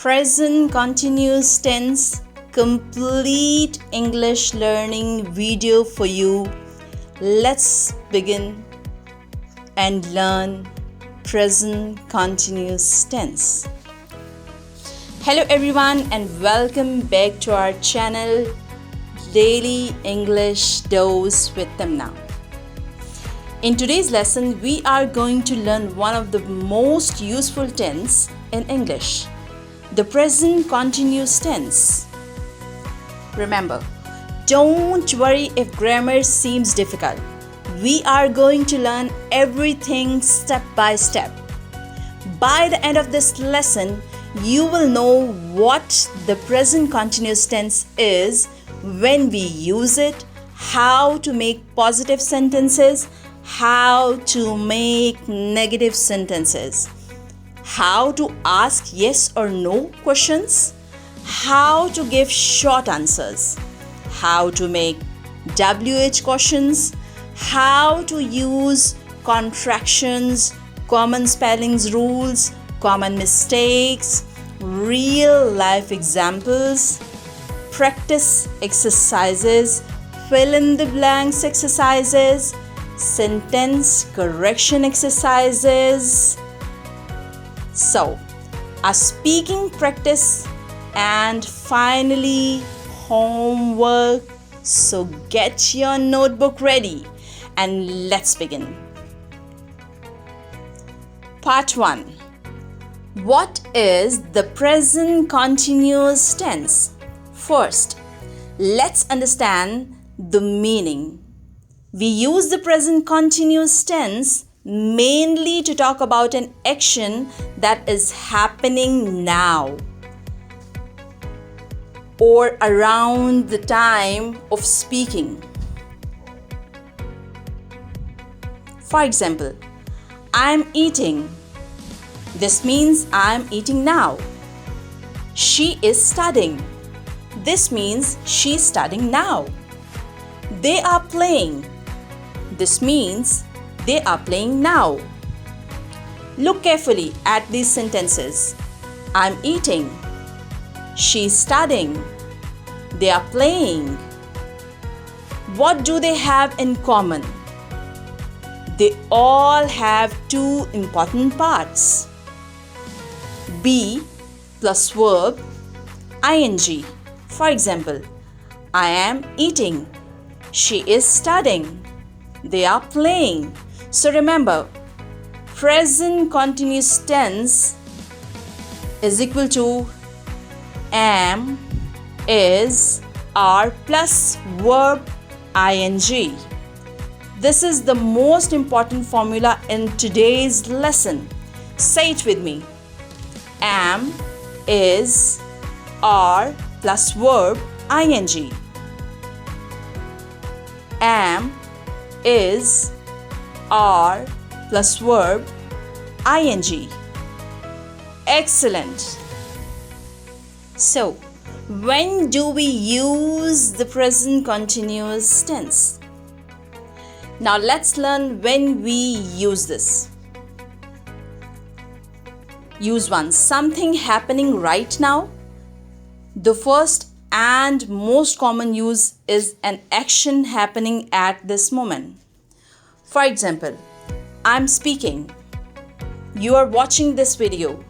present continuous tense complete English learning video for you. Let's begin and learn present continuous tense. Hello everyone and welcome back to our channel Daily English Dose with Timna. In today's lesson, we are going to learn one of the most useful tense in English, the present continuous tense. Remember, don't worry if grammar seems difficult. We are going to learn everything step by step. By the end of this lesson, you will know what the present continuous tense is, when we use it, how to make positive sentences, how to make negative sentences, how to ask yes or no questions, how to give short answers, how to make WH questions, how to use contractions, common spellings rules, common mistakes, real life examples, practice exercises, fill in the blanks exercises, sentence correction exercises. So, a speaking practice and finally homework. So get your notebook ready and let's begin. Part 1. What is the present continuous tense? First, let's understand the meaning. We use the present continuous tense mainly to talk about an action that is happening now or around the time of speaking. For example, I'm eating. This means I'm eating now. She is studying. This means she's studying now. They are playing. This means they are playing now. Look carefully at these sentences. I'm eating. She's studying. They are playing. What do they have in common? They all have two important parts. Be plus verb ing. For example, I am eating. She is studying. They are playing. So remember, present continuous tense is equal to am, is, are plus verb ing. This is the most important formula in today's lesson. Say it with me. Am, is, are plus verb ing. Am, is, are plus verb ing. Excellent. So, when do we use the present continuous tense? Now let's learn when we use this. Use 1. Something happening right now. The first and most common use is an action happening at this moment. For example, I'm speaking. You are watching this video.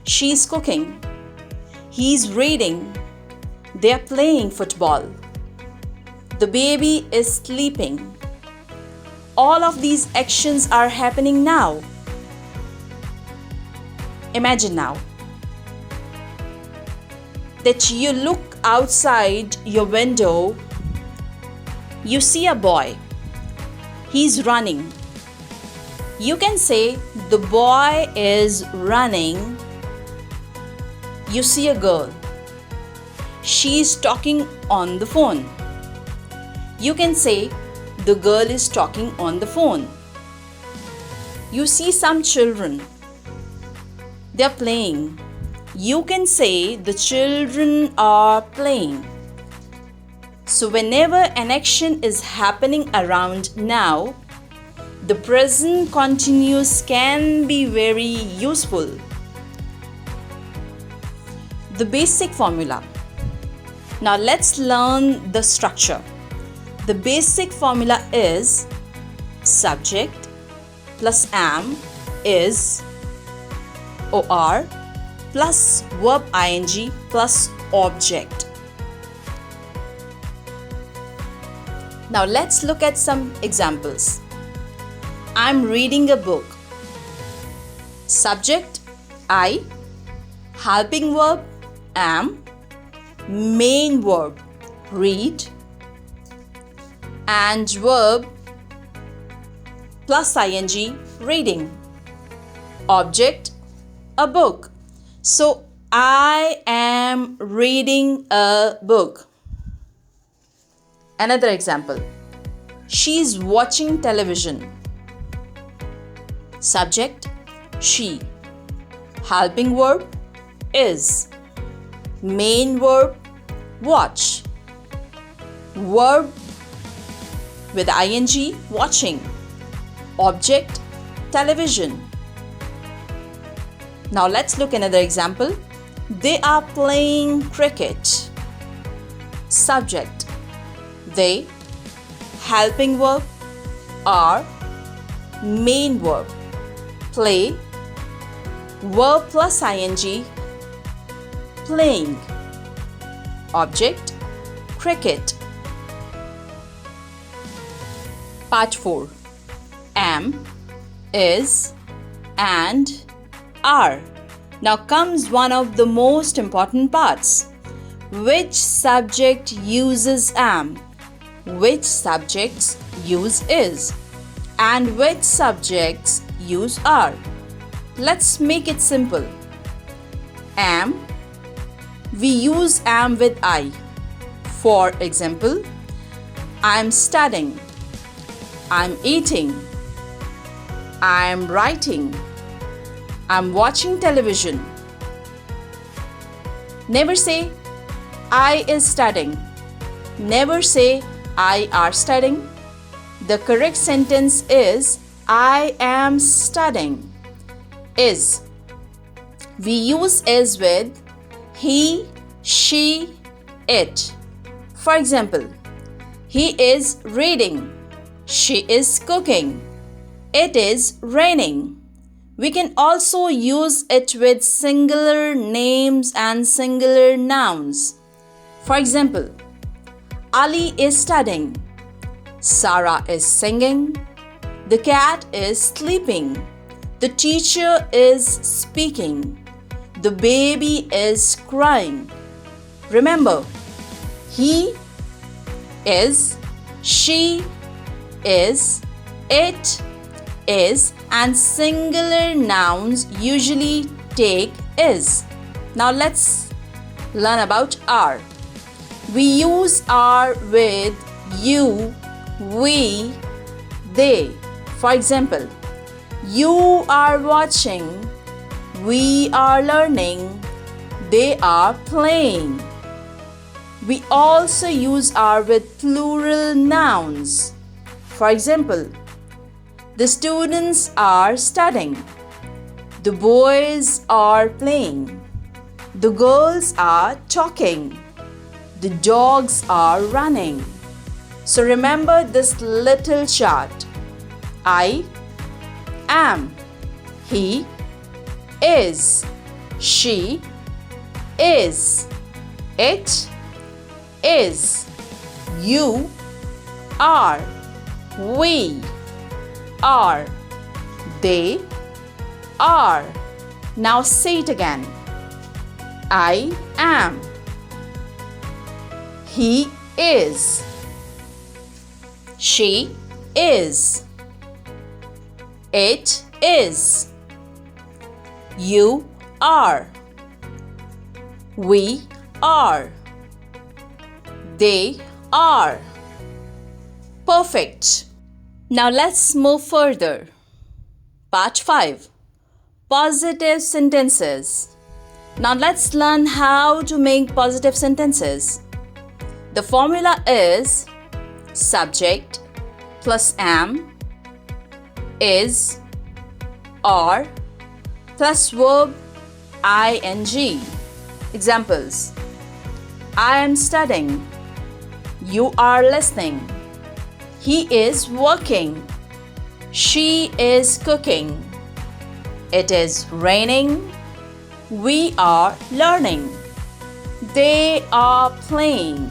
She's cooking. He's reading. They are playing football. The baby is sleeping. All of these actions are happening now. Imagine now that you look outside your window. You see a boy. He's running. You can say the boy is running. You see a girl. She's talking on the phone. You can say the girl is talking on the phone. You see some children. They're playing. You can say the children are playing. So whenever an action is happening around now, the present continuous can be very useful. the basic formula. Now let's learn the structure. The basic formula is subject plus am is or plus verb ing plus object. Now let's look at some examples. I'm reading a book. Subject I, helping verb am, main verb read, and verb plus ing reading. Object a book. So I am reading a book. Another example. She's watching television. Subject she, helping verb is, main verb watch, verb with ing watching, object television. Now let's look another example. They are playing cricket. Subject they, helping verb are, main verb play, verb plus ing playing, object cricket. Part 4. Am, is, and, are. Now comes one of the most important parts. Which subject uses am? Which subjects use is? And which subjects use are? Let's make it simple. Am, we use am with I. For example, I'm studying, I'm eating, I'm writing, I'm watching television. Never say I is studying. Never say I are studying. The correct sentence is I am studying. Is. We use is with he, she, it. For example, he is reading. She is cooking. It is raining. We can also use it with singular names and singular nouns. For example, Ali is studying. Sarah is singing. The cat is sleeping. The teacher is speaking. The baby is crying. Remember, he is, she is, it is, and singular nouns usually take is. Now let's learn about are. We use are with you, we, they. For example, you are watching, we are learning, they are playing. We also use are with plural nouns. For example, the students are studying, the boys are playing, the girls are talking, the dogs are running. So remember this little chart. I am, he is, she is, it is, you are, we are, they are. Now say it again. I am, he is, she is, it is, you are, we are, they are. Perfect. Now let's move further. Part 5. Positive sentences. Now let's learn how to make positive sentences. The formula is subject plus am, is, or plus verb ing, Examples: I am studying. You are listening. He is working. She is cooking. It is raining. We are learning. They are playing.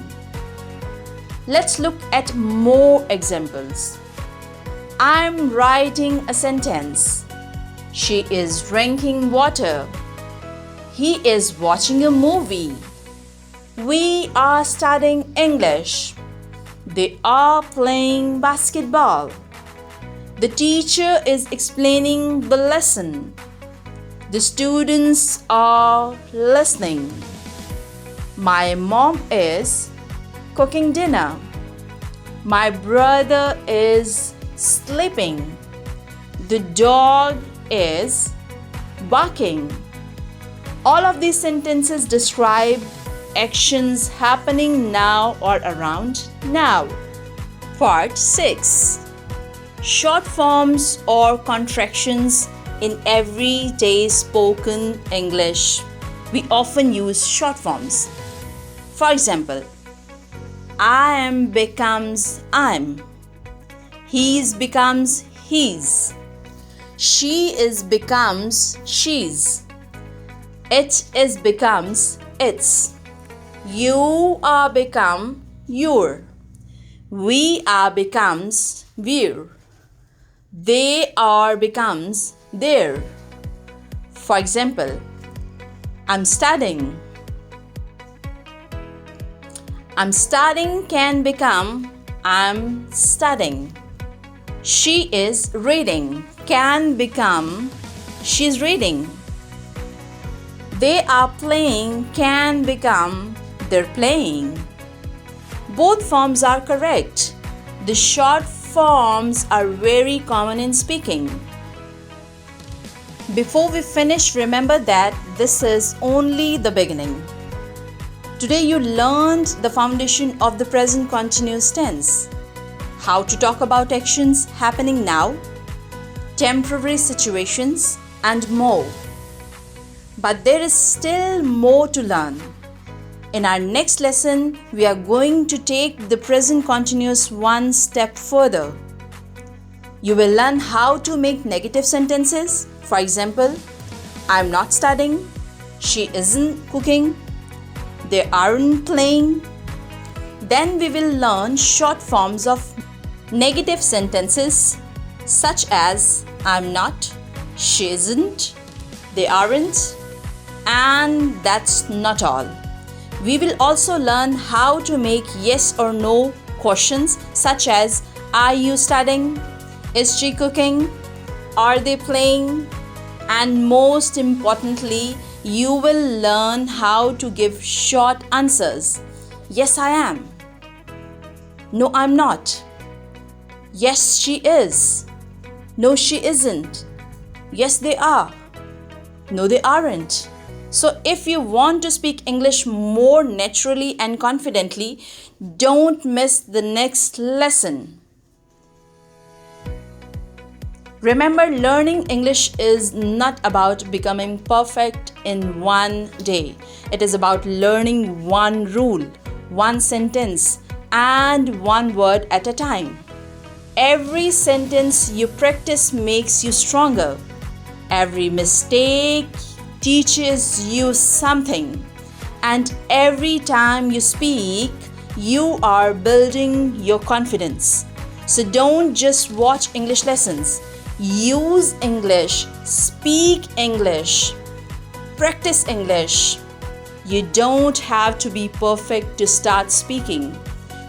Let's look at more examples. I'm writing a sentence. She is drinking water. He is watching a movie. We are studying English. They are playing basketball. The teacher is explaining the lesson. The students are listening. My mom is cooking dinner. My brother is sleeping. The dog is barking. All of these sentences describe actions happening now or around now. Part 6. Short forms or contractions in everyday spoken English. We often use short forms. For example, I am becomes I'm. He's becomes he's. She is becomes she's. It is becomes its. You are become you're. We are becomes we're. They are becomes they're. For example, I'm studying. I'm studying can become I'm studying. She is reading can become she's reading. They are playing can become they're playing. Both forms are correct. The short forms are very common in speaking. Before we finish, remember that this is only the beginning. Today you learned the foundation of the present continuous tense. How to talk about actions happening now, temporary situations, and more. But there is still more to learn. In our next lesson, we are going to take the present continuous one step further. You will learn how to make negative sentences. For example, I'm not studying, she isn't cooking, they aren't playing. Then we will learn short forms of negative sentences such as I'm not, she isn't, they aren't, and that's not all. We will also learn how to make yes or no questions such as are you studying, is she cooking, are they playing, and most importantly, you will learn how to give short answers. Yes, I am. No, I'm not. Yes, she is. No, she isn't. Yes, they are. No, they aren't. So if you want to speak English more naturally and confidently, don't miss the next lesson. Remember, learning English is not about becoming perfect in one day. It is about learning one rule, one sentence, and one word at a time. Every sentence you practice makes you stronger. Every mistake teaches you something. And every time you speak, you are building your confidence. So don't just watch English lessons. Use English, speak English, practice English. You don't have to be perfect to start speaking.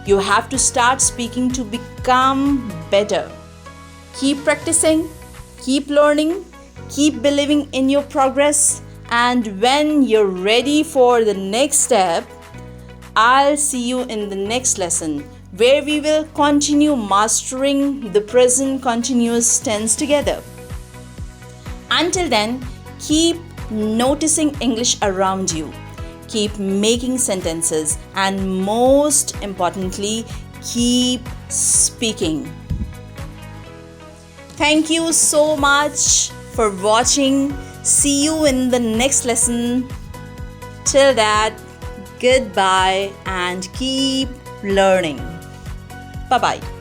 You have to start speaking to become better. Keep practicing, keep learning, keep believing in your progress, and when you're ready for the next step, I'll see you in the next lesson, where we will continue mastering the present continuous tense together. Until then, keep noticing English around you, keep making sentences, and most importantly, keep speaking. Thank you so much for watching. See you in the next lesson. Till that, goodbye and keep learning. Bye bye.